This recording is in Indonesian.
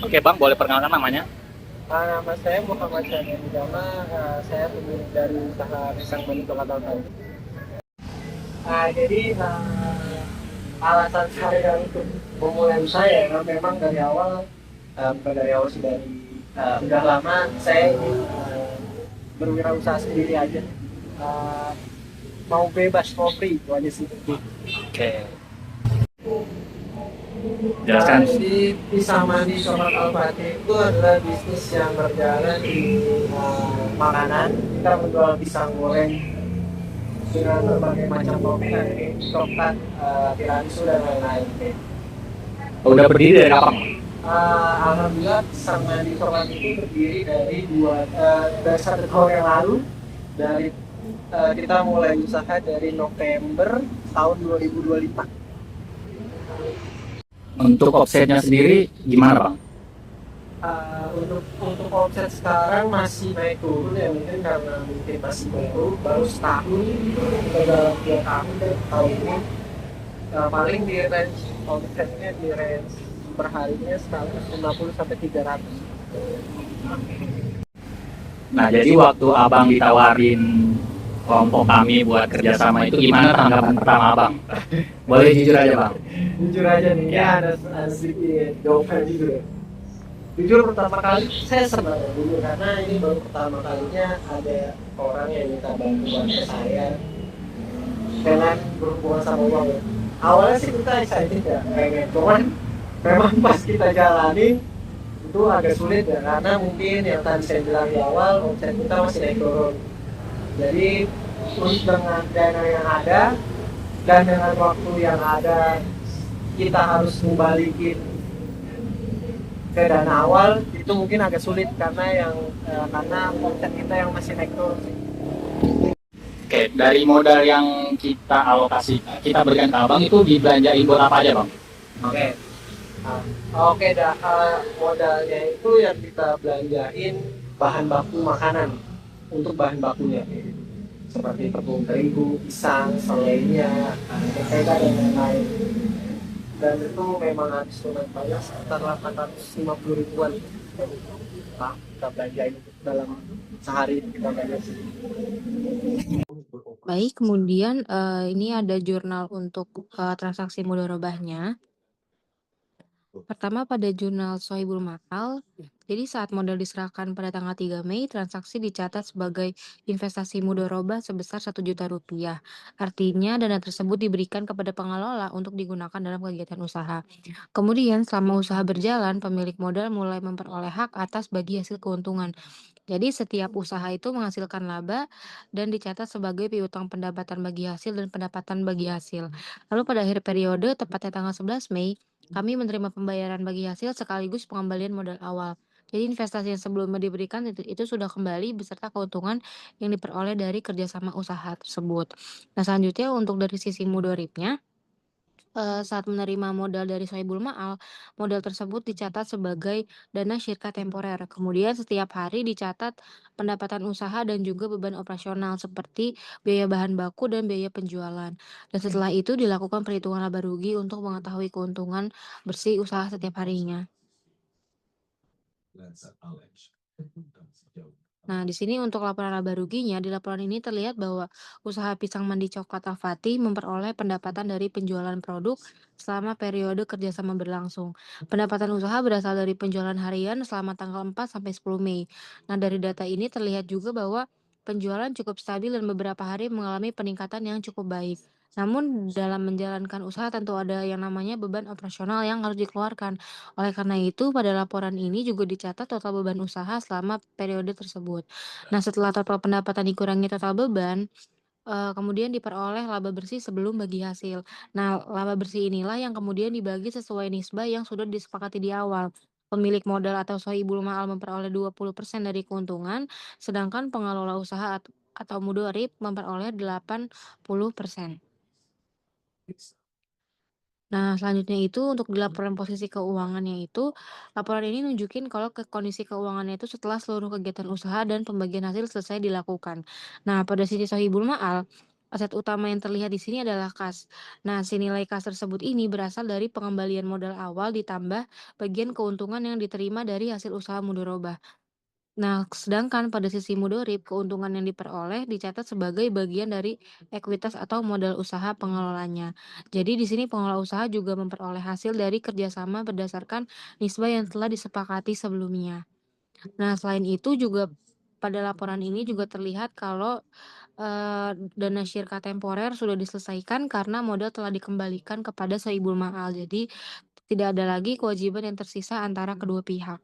Oke Bang, boleh perkenalkan namanya? Nama saya Muhammad Syahrian Jama, saya pemilik dari usaha pisang Bandung Kota Tadi. Alasan saya untuk memulai usaha ya, karena memang dari awal, bukan dari awal sih, dari sudah lama saya ingin berwirausaha sendiri aja. Uh, Mau bebas, mau free, itu aja sih. Oke, jelaskan. Jadi pisang mandi Sobat Al-Fatih itu adalah bisnis yang berjalan di makanan. Kita menjual pisang goreng dengan berbagai macam topping, ada coklat, tiramisu dan lain-lain. Udah berdiri dari kapan? Alhamdulillah pisang mandi coklat itu terdiri dari dari 1 tahun yang lalu. Dari kita mulai usaha dari November tahun 2025. Untuk offsetnya sendiri gimana Bang? Untuk omset sekarang masih naik turun ya, mungkin karena mungkin masih baru setahun atau dalam 2 tahun dari tahun ini. Paling di range omsetnya di range perharinya 150 sampai 300. Nah, jadi waktu Abang ditawarin kelompok kami buat kerjasama itu gimana tanggapan pertama Abang? Boleh jujur aja Bang? Jujur aja nih ya, Ya. ada sedikit jawaban jujur ya. Jujur pertama kali saya senang ya, jujur, karena ini baru pertama kalinya ada orang yang minta bantuan ke saya dengan berhubungan sama uang ya. Awalnya sih kita excited ya, pengen, cuman memang pas kita jalani itu agak sulit ya, karena mungkin yang tadi saya bilang di awal, omset kita masih naik turun. Jadi terus dengan dana yang ada dan dengan waktu yang ada, kita harus membalikin ke dana awal itu mungkin agak sulit, karena omset kita yang masih naik turun. Oke, dari modal yang kita alokasi, kita berikan ke Abang itu dibelanjain buat apa aja Bang? Oke. Nah, oke dah, modalnya itu yang kita belanjain bahan baku makanan, untuk bahan bakunya seperti tepung terigu, pisang, selainya, mentega dan lain-lain. Dan itu memang habis lumayan banyak, sekitar 850 ribuan. Nah, kita belanjain dalam sehari, kita belanja. Baik, kemudian ini ada jurnal untuk transaksi mudharabahnya. Pertama pada jurnal Sohibul Makal, jadi saat modal diserahkan pada tanggal 3 Mei, transaksi dicatat sebagai investasi mudharabah sebesar 1 juta rupiah. Artinya dana tersebut diberikan kepada pengelola untuk digunakan dalam kegiatan usaha. Kemudian selama usaha berjalan, pemilik modal mulai memperoleh hak atas bagi hasil keuntungan. Jadi setiap usaha itu menghasilkan laba dan dicatat sebagai piutang pendapatan bagi hasil dan pendapatan bagi hasil. Lalu pada akhir periode, tepatnya tanggal 11 Mei, kami menerima pembayaran bagi hasil sekaligus pengembalian modal awal. Jadi investasi yang sebelumnya diberikan itu sudah kembali beserta keuntungan yang diperoleh dari kerjasama usaha tersebut. Nah selanjutnya untuk dari sisi mudoribnya, saat menerima modal dari Sohibul Ma'al, modal tersebut dicatat sebagai dana syirka temporer. Kemudian setiap hari dicatat pendapatan usaha dan juga beban operasional seperti biaya bahan baku dan biaya penjualan. Dan setelah itu dilakukan perhitungan laba rugi untuk mengetahui keuntungan bersih usaha setiap harinya. Nah, di sini untuk laporan laba ruginya, di laporan ini terlihat bahwa usaha pisang mandi coklat Al-Fatih memperoleh pendapatan dari penjualan produk selama periode kerjasama berlangsung. Pendapatan usaha berasal dari penjualan harian selama tanggal 4 sampai 10 Mei. Nah, dari data ini terlihat juga bahwa penjualan cukup stabil dan beberapa hari mengalami peningkatan yang cukup baik. Namun dalam menjalankan usaha tentu ada yang namanya beban operasional yang harus dikeluarkan. Oleh karena itu, pada laporan ini juga dicatat total beban usaha selama periode tersebut. Nah, setelah total pendapatan dikurangi total beban, kemudian diperoleh laba bersih sebelum bagi hasil. Nah, laba bersih inilah yang kemudian dibagi sesuai nisbah yang sudah disepakati di awal. Pemilik modal atau sohibul ma'al memperoleh 20% dari keuntungan, sedangkan pengelola usaha atau mudorib memperoleh 80%. Nah, selanjutnya itu untuk di laporan posisi keuangannya itu, laporan ini nunjukin kalau kondisi keuangannya itu setelah seluruh kegiatan usaha dan pembagian hasil selesai dilakukan. Nah, pada sisi Sohibul Ma'al, Aset utama yang terlihat di sini adalah kas. Nah, si nilai kas tersebut ini berasal dari pengembalian modal awal ditambah bagian keuntungan yang diterima dari hasil usaha mudharabah. Nah, sedangkan pada sisi mudorib, keuntungan yang diperoleh dicatat sebagai bagian dari ekuitas atau modal usaha pengelolanya. Jadi di sini pengelola usaha juga memperoleh hasil dari kerjasama berdasarkan nisbah yang telah disepakati sebelumnya. Nah, selain itu juga pada laporan ini juga terlihat kalau dana syirka temporer sudah diselesaikan karena modal telah dikembalikan kepada Sohibul Ma'al. Jadi tidak ada lagi kewajiban yang tersisa antara kedua pihak.